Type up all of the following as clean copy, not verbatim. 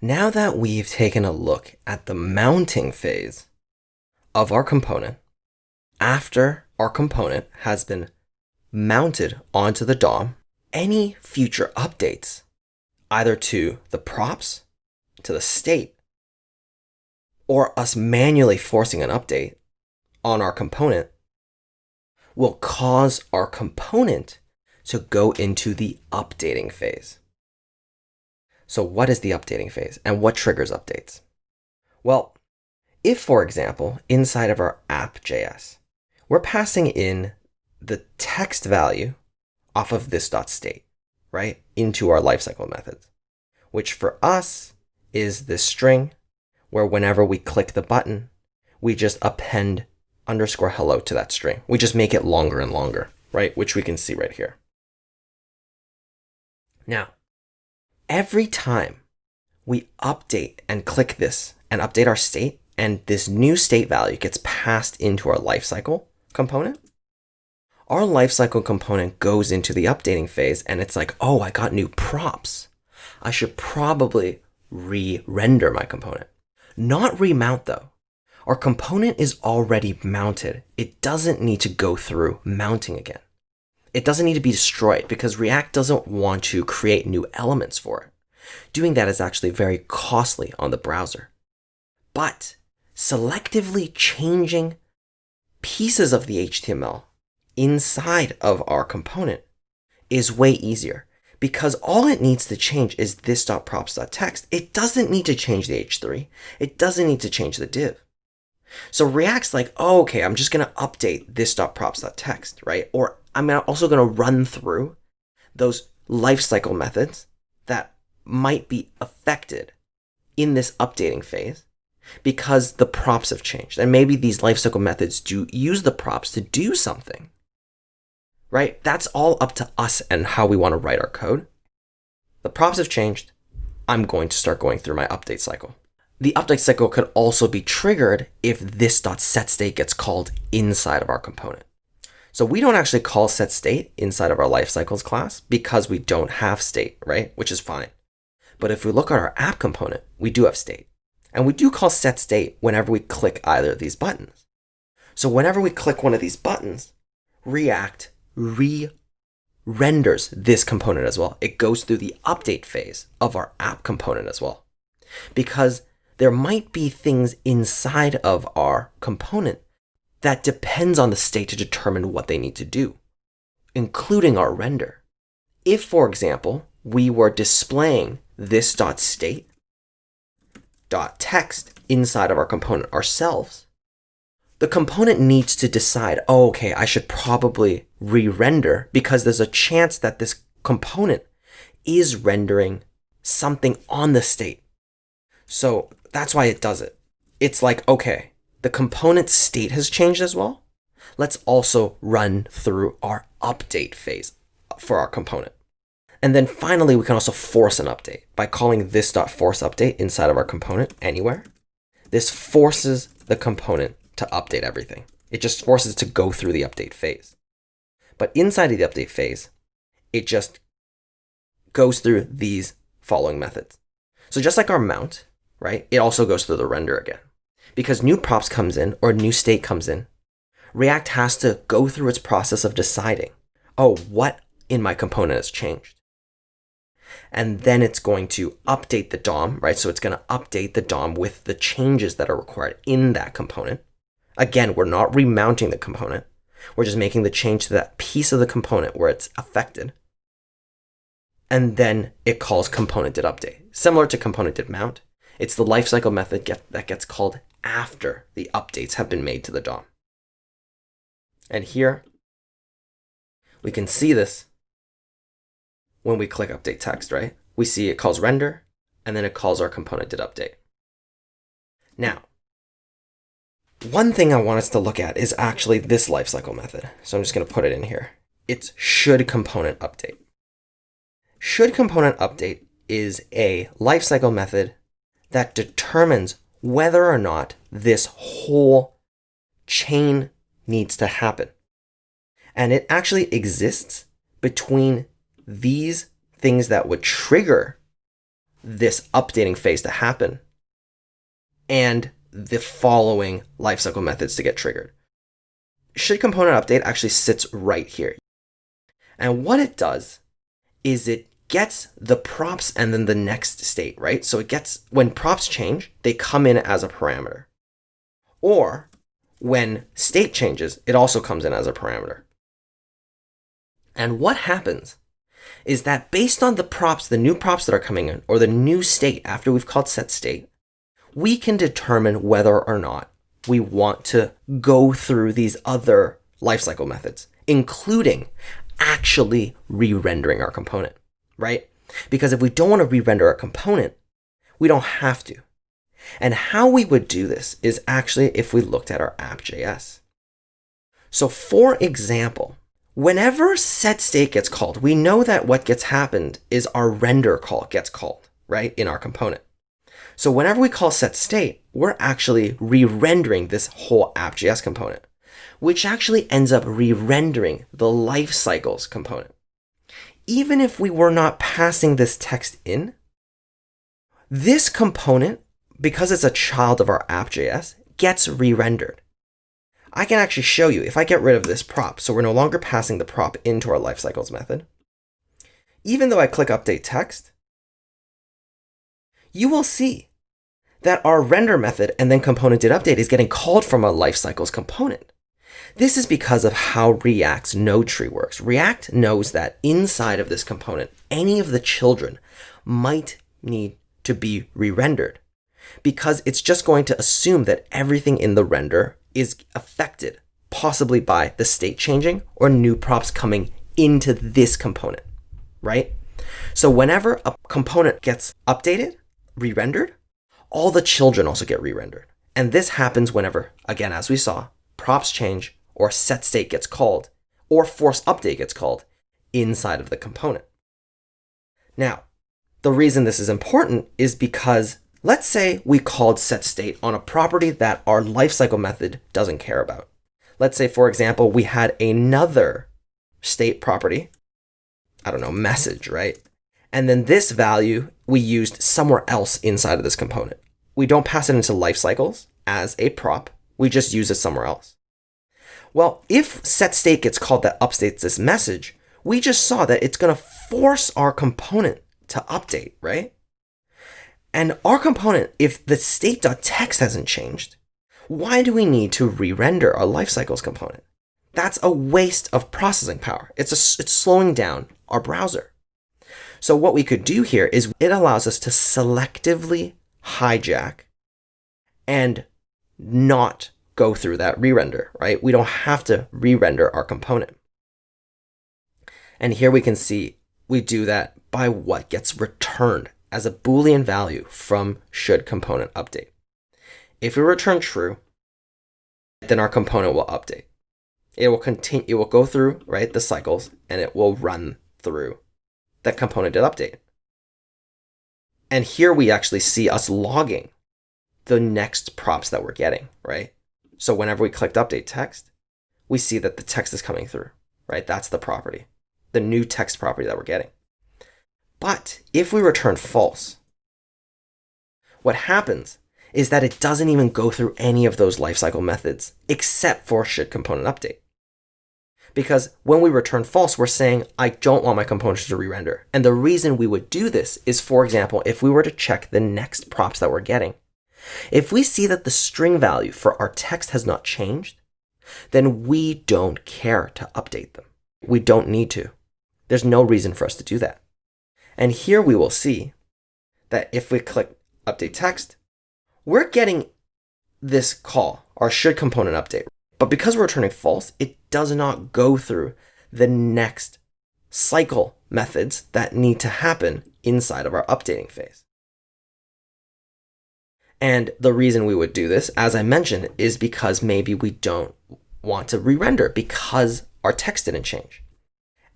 Now that we've taken a look at the mounting phase of our component, after our component has been mounted onto the DOM, any future updates, either to the props, to the state, or us manually forcing an update on our component, will cause our component to go into the updating phase. So what is the updating phase and what triggers updates? Well, if, for example, inside of our app.js, we're passing in the text value off of this.state, right, into our lifecycle methods, which for us is this string where whenever we click the button, we just append underscore hello to that string. We just make it longer and longer, right, which we can see right here. Now, every time we update and click this and update our state, and this new state value gets passed into our lifecycle component, our lifecycle component goes into the updating phase and it's like, oh, I got new props. I should probably re-render my component. Not remount though. Our component is already mounted. It doesn't need to go through mounting again. It doesn't need to be destroyed because React doesn't want to create new elements for it. Doing that is actually very costly on the browser. But selectively changing pieces of the HTML inside of our component is way easier because all it needs to change is this.props.text. It doesn't need to change the h3. It doesn't need to change the div. So React's like, oh, okay, I'm just going to update this.props.text, right? Or I'm also going to run through those lifecycle methods that might be affected in this updating phase because the props have changed. And maybe these lifecycle methods do use the props to do something, right? That's all up to us and how we want to write our code. The props have changed. I'm going to start going through my update cycle. The update cycle could also be triggered if this.setState gets called inside of our component. So we don't actually call setState inside of our lifecycles class because we don't have state, right? Which is fine. But if we look at our app component, we do have state. And we do call setState whenever we click either of these buttons. So whenever we click one of these buttons, React re-renders this component as well. It goes through the update phase of our app component as well. Because there might be things inside of our component that depends on the state to determine what they need to do, including our render. If, for example, we were displaying this.state.text inside of our component ourselves, the component needs to decide, oh, okay, I should probably re-render because there's a chance that this component is rendering something on the state. So that's why it does it. It's like, okay, the component state has changed as well. Let's also run through our update phase for our component. And then finally, we can also force an update by calling this.forceUpdate inside of our component anywhere. This forces the component to update everything. It just forces it to go through the update phase. But inside of the update phase, it just goes through these following methods. So just like our mount, right? It also goes through the render again. Because new props comes in or new state comes in, React has to go through its process of deciding, oh, what in my component has changed? And then it's going to update the DOM, right? So it's going to update the DOM with the changes that are required in that component. Again, we're not remounting the component. We're just making the change to that piece of the component where it's affected. And then it calls component.update. Similar to component.mount, it's the lifecycle method that gets called after the updates have been made to the DOM. And here, we can see this when we click update text, right? We see it calls render, and then it calls our component.update. Now, one thing I want us to look at is actually this lifecycle method. So I'm just going to put it in here. It's should component update. Should component update is a lifecycle method that determines whether or not this whole chain needs to happen. And it actually exists between these things that would trigger this updating phase to happen and the following lifecycle methods to get triggered. Should component update actually sits right here. And what it does is it gets the props and then the next state, right? So it gets, when props change, they come in as a parameter. Or when state changes, it also comes in as a parameter. And what happens is that based on the props, the new props that are coming in, or the new state after we've called set state, we can determine whether or not we want to go through these other lifecycle methods, including actually re-rendering our component, right? Because if we don't want to re-render our component, we don't have to. And how we would do this is actually if we looked at our app.js. So for example, whenever set state gets called, we know that what gets happened is our render call gets called, right, in our component. So whenever we call set state, we're actually re-rendering this whole app.js component, which actually ends up re-rendering the lifecycles component. Even if we were not passing this text in, this component, because it's a child of our app.js, gets re-rendered. I can actually show you, if I get rid of this prop, so we're no longer passing the prop into our lifecycles method, even though I click update text, you will see that our render method and then component did update is getting called from a lifecycles component. This is because of how React's node tree works. React knows that inside of this component, any of the children might need to be re-rendered because it's just going to assume that everything in the render is affected, possibly by the state changing or new props coming into this component, right? So whenever a component gets updated, re-rendered, all the children also get re-rendered. And this happens whenever, again, as we saw, props change or set state gets called or force update gets called inside of the component. Now, the reason this is important is because let's say we called set state on a property that our lifecycle method doesn't care about. Let's say, for example, we had another state property, I don't know, message, right? And then this value we used somewhere else inside of this component. We don't pass it into lifecycles as a prop. We just use it somewhere else. Well, if set state gets called that updates this message, we just saw that it's going to force our component to update, right? And our component, if the state.text hasn't changed, why do we need to re-render our lifecycles component? That's a waste of processing power. It's slowing down our browser. So what we could do here is it allows us to selectively hijack and not go through that re-render, right? We don't have to re-render our component. And here we can see we do that by what gets returned as a Boolean value from should component update. If we return true, then our component will update. It will continue, it will go through, right, the cycles, and it will run through that component did update. And here we actually see us logging the next props that we're getting, right? So whenever we clicked update text, we see that the text is coming through, right? That's the property, the new text property that we're getting. But if we return false, what happens is that it doesn't even go through any of those lifecycle methods except for should component update. Because when we return false, we're saying, I don't want my components to re-render. And the reason we would do this is, for example, if we were to check the next props that we're getting, if we see that the string value for our text has not changed, then we don't care to update them. We don't need to. There's no reason for us to do that. And here we will see that if we click update text, we're getting this call, our should component update. But because we're returning false, it does not go through the next cycle methods that need to happen inside of our updating phase. And the reason we would do this, as I mentioned, is because maybe we don't want to re-render because our text didn't change.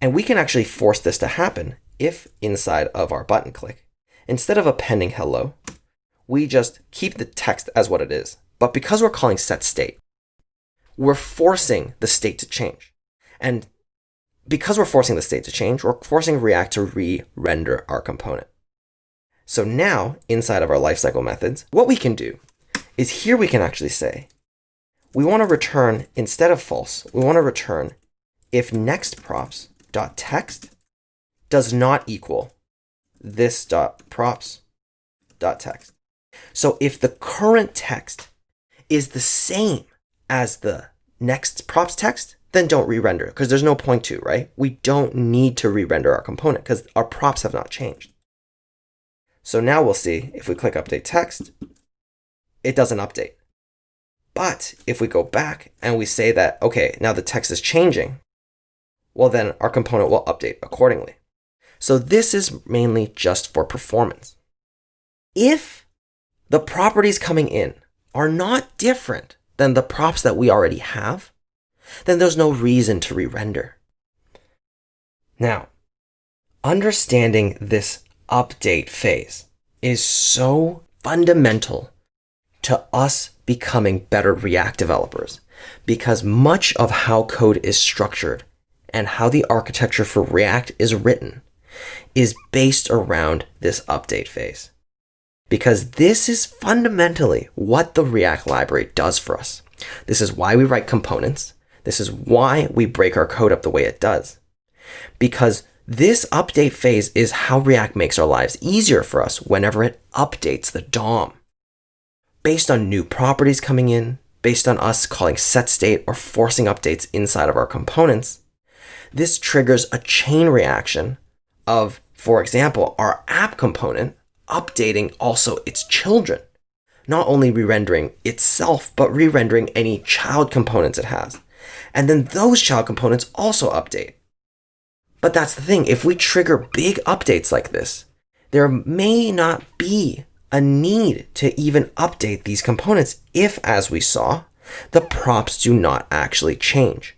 And we can actually force this to happen if inside of our button click, instead of appending hello, we just keep the text as what it is. But because we're calling set state, we're forcing the state to change. And because we're forcing the state to change, we're forcing React to re-render our component. So now inside of our lifecycle methods, what we can do is here we can actually say, we want to return, instead of false, we want to return if next props dot text does not equal this dot props dot text. So if the current text is the same as the next props text, then don't re-render because there's no point to, right? We don't need to re-render our component because our props have not changed. So now we'll see if we click update text, it doesn't update. But if we go back and we say that, okay, now the text is changing, well, then our component will update accordingly. So this is mainly just for performance. If the properties coming in are not different than the props that we already have, then there's no reason to re-render. Now, understanding this update phase is so fundamental to us becoming better React developers because much of how code is structured and how the architecture for React is written is based around this update phase. Because this is fundamentally what the React library does for us. This is why we write components. This is why we break our code up the way it does. Because this update phase is how React makes our lives easier for us whenever it updates the DOM. Based on new properties coming in, based on us calling setState or forcing updates inside of our components, this triggers a chain reaction of, for example, our app component updating also its children, not only re-rendering itself, but re-rendering any child components it has. And then those child components also update. But that's the thing, if we trigger big updates like this, there may not be a need to even update these components if, as we saw, the props do not actually change.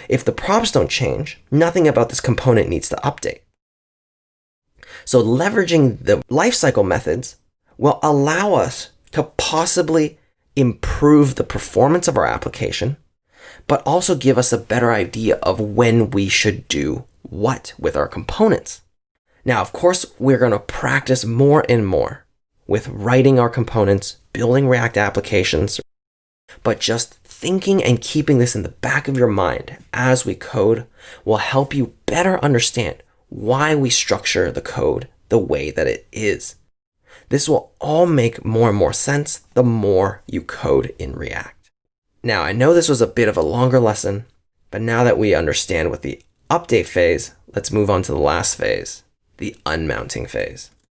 If the props don't change, nothing about this component needs to update. So leveraging the lifecycle methods will allow us to possibly improve the performance of our application, but also give us a better idea of when we should do what with our components. Now, of course, we're going to practice more and more with writing our components, building React applications, but just thinking and keeping this in the back of your mind as we code will help you better understand why we structure the code the way that it is. This will all make more and more sense the more you code in React. Now, I know this was a bit of a longer lesson, but now that we understand what the update phase, let's move on to the last phase, the unmounting phase.